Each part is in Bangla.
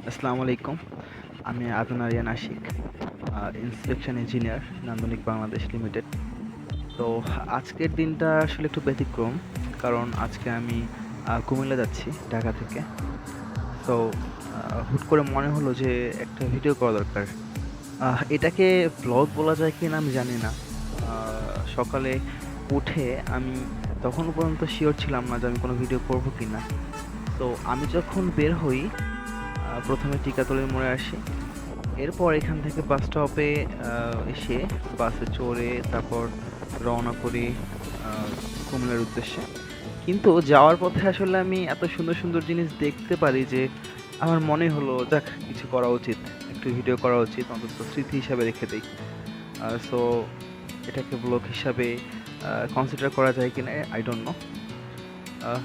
আসসালামু আলাইকুম। আমি আদনান আরিয়ান আশিক, ইন্সপেকশন ইঞ্জিনিয়ার, নান্দনিক বাংলাদেশ লিমিটেড। তো আজকের দিনটা আসলে একটু ব্যতিক্রম। কারণ আজকে আমি কুমিল্লা যাচ্ছি ঢাকা থেকে। সো হুট করে মনে হলো যে একটা ভিডিও করা দরকার। এটাকে ব্লগ বলা যায় কিনা আমি জানি না। সকালে উঠে আমি তখনও পর্যন্ত শিওর ছিলাম না যে আমি কোনো ভিডিও করব কিনা। তো আমি যখন বের হই, ১ম এ টিকাতলির মোড়ে আসি। এরপর এখান থেকে বাস স্টপে এসে বাসে চড়ে তারপর রওনা করি কুমিল্লার উদ্দেশ্যে। কিন্তু যাওয়ার পথে আসলে আমি এত সুন্দর সুন্দর জিনিস দেখতে পারি যে আমার মনে হলো যাক কিছু করা উচিত, একটু ভিডিও করা উচিত, অন্তত স্মৃতি হিসাবে রেখে দেই। সো এটাকে ব্লগ হিসাবে কনসিডার করা যায় কিনা আই ডোন্ট নো।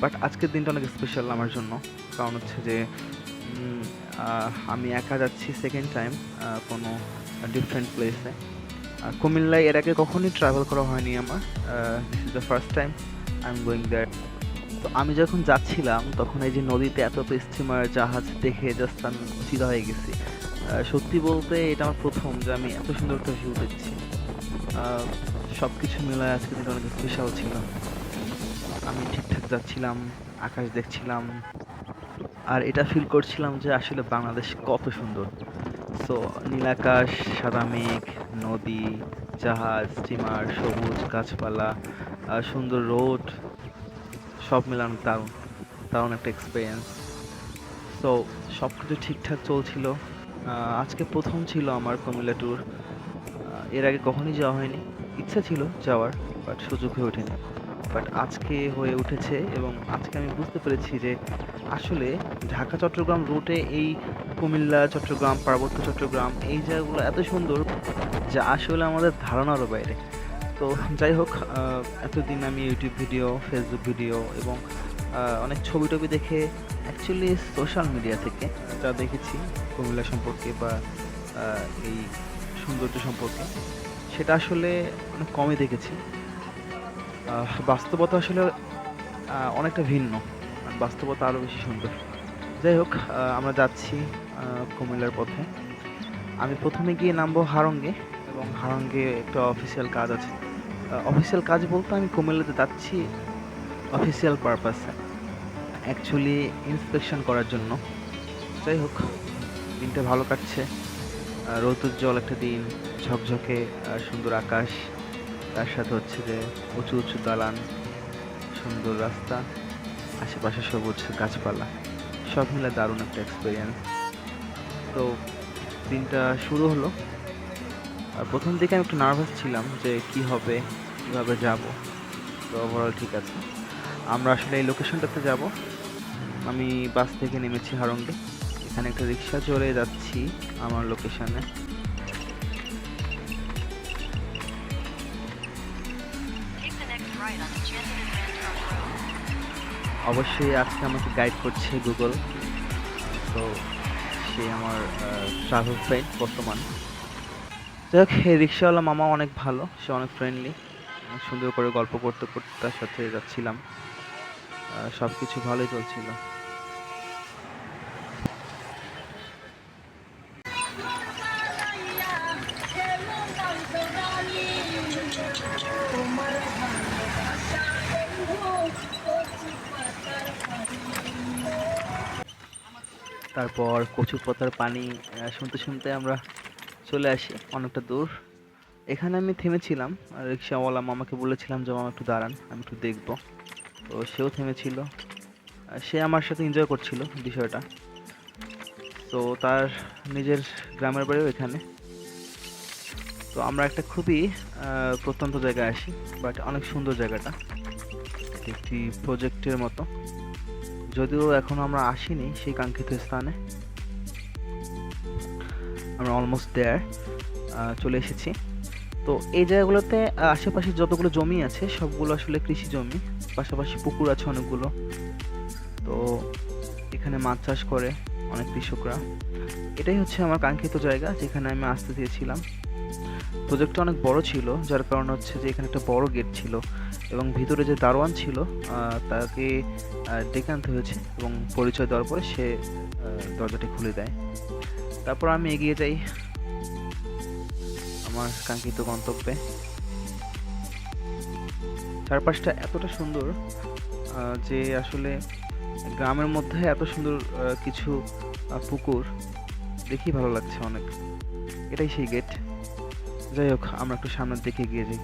বাট আজকের দিনটা অনেক স্পেশাল আমার জন্য। কারণ হচ্ছে যে আমি একা যাচ্ছি সেকেন্ড টাইম কোনো ডিফারেন্ট প্লেসে। কুমিল্লায় এর আগে কখনোই ট্রাভেল করা হয়নি আমার। This is the first time I am going there. তো আমি যখন যাচ্ছিলাম তখন এই যে নদীতে এত স্টিমার জাহাজ দেখে জাস্ট আমি ফিদা হয়ে গেছি। সত্যি বলতে এটা আমার প্রথম যে আমি এত সুন্দর একটা ভিউ দেখছি। সব কিছু মিলায় আজকে দিনটা অনেক স্পেশাল ছিল। আমি ঠিকঠাক যাচ্ছিলাম, আকাশ দেখছিলাম, আর এটা ফিল করছিলাম যে আসলে বাংলাদেশ কত সুন্দর। সো নীলাকাশ, সাদা মেঘ, নদী, জাহাজ, স্টিমার, সবুজ গাছপালা, সুন্দর রোড, সব মিলানো দারুণ, দারুণ একটা এক্সপিরিয়েন্স। সো সবকিছু ঠিকঠাক চলছিল। আজকে প্রথম ছিল আমার কুমিল্লা ট্যুর। এর আগে কখনোই যাওয়া হয়নি। ইচ্ছা ছিল যাওয়ার, বাট সুযোগ হয়ে ওঠেনি। বাট আজকে হয়ে উঠেছে এবং আজকে আমি বুঝতে পেরেছি যে আসলে ঢাকা চট্টগ্রাম রুটে এই কুমিল্লা, চট্টগ্রাম, পার্বত্য চট্টগ্রাম এই জায়গাগুলো এত সুন্দর যা আসলে আমাদের ধারণারও বাইরে। তো যাই হোক, এতদিন আমি ইউটিউব ভিডিও, ফেসবুক ভিডিও এবং অনেক ছবি-টবি দেখে অ্যাকচুয়ালি সোশ্যাল মিডিয়া থেকে যা দেখেছি কুমিল্লা সম্পর্কে বা এই সৌন্দর্য সম্পর্কে, সেটা আসলে অনেক কমই দেখেছি। বাস্তবতা আসলে অনেকটা ভিন্ন। বাস্তবতা আরও বেশি সুন্দর। যাই হোক, আমরা যাচ্ছি কুমিল্লার পথে। আমি ১ম এ গিয়ে নামবো হারঙ্গে এবং হারঙ্গে একটা অফিসিয়াল কাজ আছে। অফিসিয়াল কাজ বলতে আমি কুমিল্লাতে যাচ্ছি অফিসিয়াল পারপাসে। অ্যাকচুয়ালি ইন্সপেকশন করার জন্য। যাই হোক, দিনটা ভালো কাটছে। রৌদ্রোজ্জ্বল একটা দিন, ঝকঝকে সুন্দর আকাশ, তার সাথে হচ্ছে যে উঁচু উঁচু দালান, সুন্দর রাস্তা, আশেপাশে সবুজ গাছপালা। সব মিলে দারুণ একটা এক্সপেরিয়েন্স। তো দিনটা শুরু হলো। ১ম দিকে আমি একটু নার্ভাস ছিলাম যে কি হবে, কিভাবে যাব। তো ওভারঅল ঠিক আছে। আমরা আসলে এই লোকেশনটাতে যাব। আমি বাস থেকে নেমেছি হারঙ্গে। এখানে একটা রিক্সা চড়ে যাচ্ছি আমার লোকেশনে। অবশ্যই আজকে আমাকে গাইড করছে গুগল। তো সে আমার ট্রাভেল ফ্রেন্ড বর্তমান। যাই হোক, এই রিক্সাওয়ালা মামা অনেক ভালো, সে অনেক ফ্রেন্ডলি। অনেক সুন্দর করে গল্প করতে করতে তার সাথে যাচ্ছিলাম। সব কিছু ভালোই চলছিল। তারপর কচু পাতার পানি শুনতে শুনতে আমরা চলে আসি অনেকটা দূর। এখানে আমি থেমেছিলাম। আর রিক্সাওয়ালা মামাকে বলেছিলাম যে মামা একটু দাঁড়ান, আমি একটু দেখবো। তো সেও থেমেছিল। সে আমার সাথে এনজয় করছিল বিষয়টা। তো তার নিজের গ্রামের বাড়িও এখানে। তো আমরা একটা খুবই প্রত্যন্ত জায়গায় আসি, বাট অনেক সুন্দর জায়গাটা। এটি একটি প্রজেক্টের মতো। যদিও এখনো আমরা আসিনি সেই কাঙ্ক্ষিত স্থানে। আমরা অলমোস্ট দেয়ার, চলে এসেছি। তো এই জায়গাগুলোতে আশেপাশে যতগুলো জমি আছে সবগুলো আসলে কৃষি জমি। পাশাপাশি পুকুর আছে অনেকগুলো। তো এখানে মাছ চাষ করে অনেক কৃষকরা। এটাই হচ্ছে আমার কাঙ্ক্ষিত জায়গা যেখানে আমি আসতে চেয়েছিলাম। প্রজেক্টটা অনেক বড় ছিল, যার কারণ হচ্ছে যে এখানে একটা বড় গেট ছিল এবং ভিতরে যে দারোয়ান ছিল তাকে ডেকে আনতে হয়েছে এবং পরিচয় দেওয়ার পরে সে দরজাটি খুলে দেয়। তারপর আমি এগিয়ে যাই আমার কাঙ্ক্ষিত গন্তব্যে। চারপাশটা এতটা সুন্দর যে আসলে গ্রামের মধ্যে এত সুন্দর কিছু পুকুর দেখি ভালো লাগছে অনেক। এটাই সেই গেট। যাই হোক, আমরা একটু সামনের দিকে এগিয়ে যাই।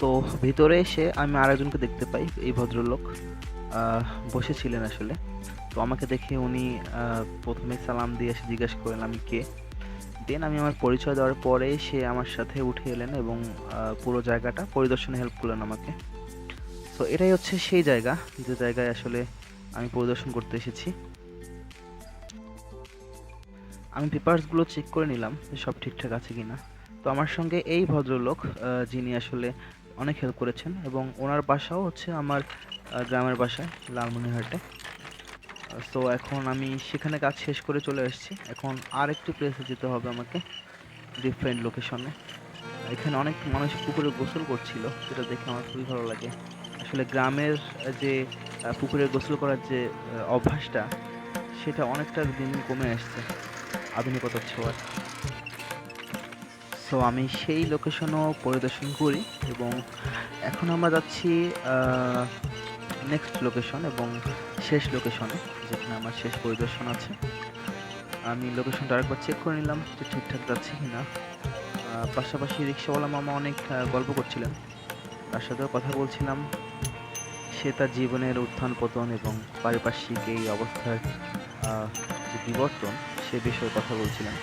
তো ভিতরে এসে আমি আরেকজনকে দেখতে পাই। এই ভদ্রলোক বসেছিলেন আসলে। তো আমাকে দেখে উনি প্রথমে সালাম দিয়ে এসে জিজ্ঞাসা করলেন আমি কে। দেন আমি আমার পরিচয় দেওয়ার পরে সে আমার সাথে উঠে এলেন এবং পুরো জায়গাটা পরিদর্শনে হেল্প করলেন আমাকে। সো এটাই হচ্ছে সেই জায়গা যে জায়গায় আসলে আমি পরিদর্শন করতে এসেছি। আমি পেপারসগুলো চেক করে নিলাম যে সব ঠিকঠাক আছে কিনা। তো আমার সঙ্গে এই ভদ্রলোক যিনি আসলে অনেক হেল্প করেছেন এবং ওনার বাসাও হচ্ছে আমার গ্রামের বাসায় লালমনিরহাটে। সো এখন আমি সেখানে কাজ শেষ করে চলে এসেছি। এখন আর একটু প্লেসে যেতে হবে আমাকে, ডিফারেন্ট লোকেশনে। এখানে অনেক মানুষ পুকুরে গোসল করছিল, যেটা দেখে আমার খুবই ভালো লাগে। আসলে গ্রামের যে পুকুরে গোসল করার যে অভ্যাসটা, সেটা অনেকটা দিন দিন কমে আসছে আধুনিকতার ছোঁয়ায়। সো আমি সেই লোকেশনও পরিদর্শন করি এবং এখন আমরা যাচ্ছি নেক্সট লোকেশন এবং শেষ লোকেশনে, যেখানে আমার শেষ পরিদর্শন আছে। আমি লোকেশনটা আরেকবার চেক করে নিলাম যে ঠিকঠাক যাচ্ছে কিনা। পাশাপাশি রিক্সাওয়ালা মামা অনেক গল্প করছিলেন, তার সাথেও কথা বলছিলাম। সে তার জীবনের উত্থান পতন এবং পারিপার্শ্বিক এই অবস্থার যে বিবর্তন, সে বিষয়ে কথা বলছিলেন।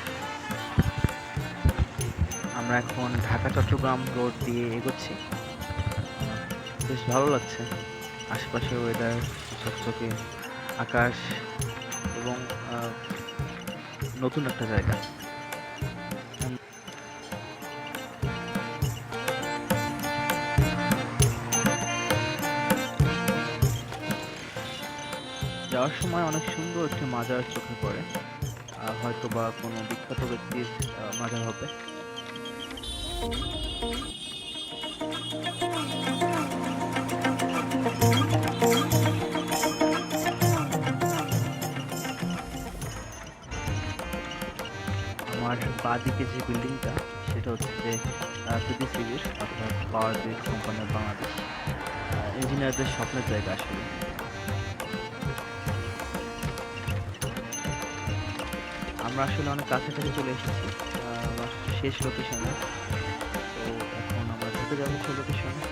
আমরা এখন ঢাকা চট্টগ্রাম রোড দিয়ে এগোচ্ছি। বেশ ভালো লাগছে, আশেপাশে ওয়েদার, ঝকঝকে আকাশ এবং নতুন একটা জায়গা। যাওয়ার সময় অনেক সুন্দর একটি মাজার চোখে পড়ে, হয়তো বা কোনো বিখ্যাত ব্যক্তির মাজার হবে। আমার বাঁদিকে যে বিল্ডিংটা, সেটা হচ্ছে যে পিডিসিবির অর্থাৎ power grid company of Bangladesh, ইঞ্জিনিয়ারদের স্বপ্নের জায়গা আসলে। আমরা আসলে অনেক কাছাকাছি চলে এসেছি আমার শেষ লোকেশনে। তো এখন আমরা ঢুকে যাবো সেই লোকেশনে।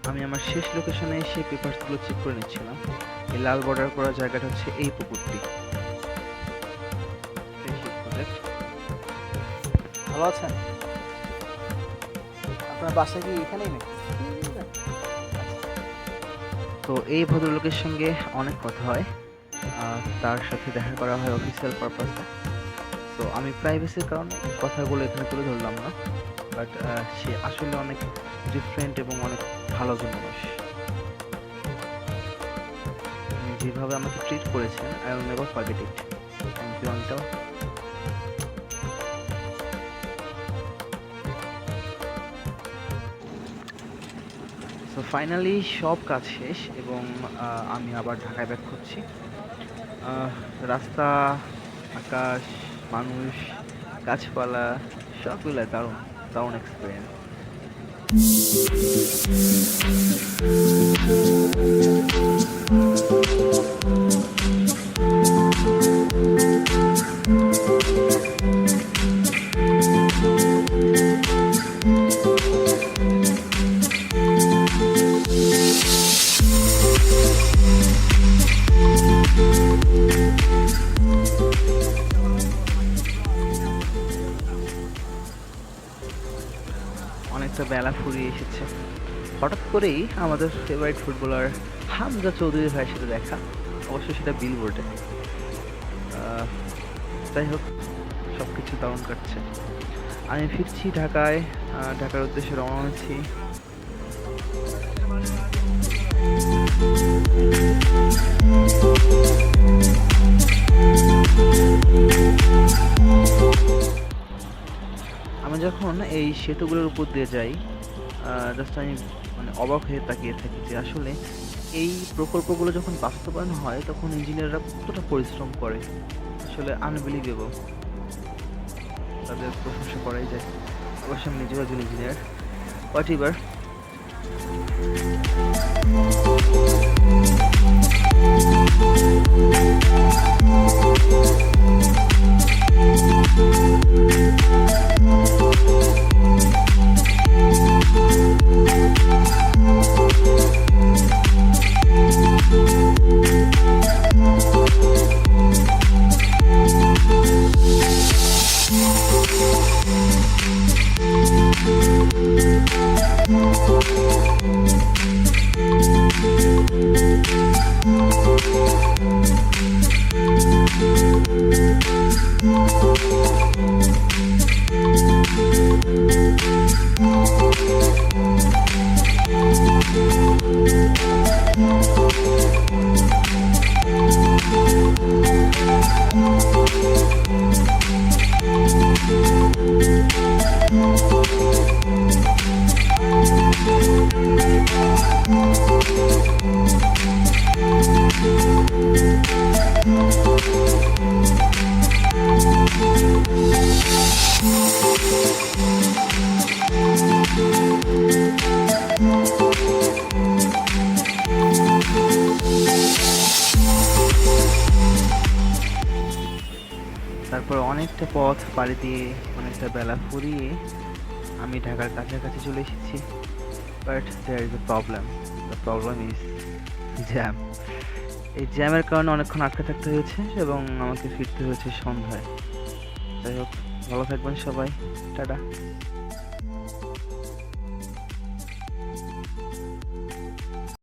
আমি আমার শেষ লোকেশনে এসে পেপারসগুলো চেক করে নিচ্ছিলাম। এই লাল বর্ডার করা জায়গাটা হচ্ছে এই পুকুরটি। ভালো আছেন? আপনার বাসা কি এখানেই নাকি? তো এই ভদ্রলোকের সঙ্গে অনেক কথা হয়, তার সাথে দেখা করা হয় অফিসিয়াল পারপাসে। তো আমি প্রাইভেসির কারণে কথাগুলো এখানে তুলে ধরলাম না, বাট সে আসলে অনেক ডিফারেন্ট এবং অনেক ভালো একজন মানুষ। উনি যেভাবে আমাকে ট্রিট করেছেন, I will never forget it. Thank you uncle. So finally সব কাজ শেষ এবং আমি আবার ঢাকায় ব্যাক করছি। রাস্তা, আকাশ, মানুষ, গাছপালা সব মিলায় দারুণ দারুণ এক্সপিরিয়েন্স। অনেকটা বেলা ফুরিয়ে এসেছে। হঠাৎ করেই আমাদের ফেভারিট ফুটবলার হামজা চৌধুরী ভাইয়ের সাথে দেখা, অবশ্যই সেটা বিলবোর্ডে। যাই হোক, সব কিছু দারুণ কাটছে। আমি ফিরছি ঢাকায়, ঢাকার উদ্দেশ্যে রওনা হয়েছি। যখন এই সেতুগুলোর উপর দিয়ে যাই, জাস্ট আমি মানে অবাক হয়ে তাকিয়ে থাকি যে আসলে এই প্রকল্পগুলো যখন বাস্তবায়ন হয় তখন ইঞ্জিনিয়াররা কতটা পরিশ্রম করে। আসলে আনবিলিভেবল, তাদের প্রশংসা করাই যায়। অবশ্য আমি নিজেও একজন ইঞ্জিনিয়ার, হোয়াট এভার। তারপর অনেকটা পথ পাড়ি দিয়ে অনেকটা বেলা ফুরিয়ে আমি ঢাকার কাছাকাছি চলে এসেছি। But there is a problem, the problem is jam. এই জ্যামের কারণে অনেকক্ষণ আটকে থাকতে হয়েছে এবং আমাকে ফিরতে হয়েছে সন্ধ্যায়। যাই হোক, ভালো থাকবেন সবাই, টাটা।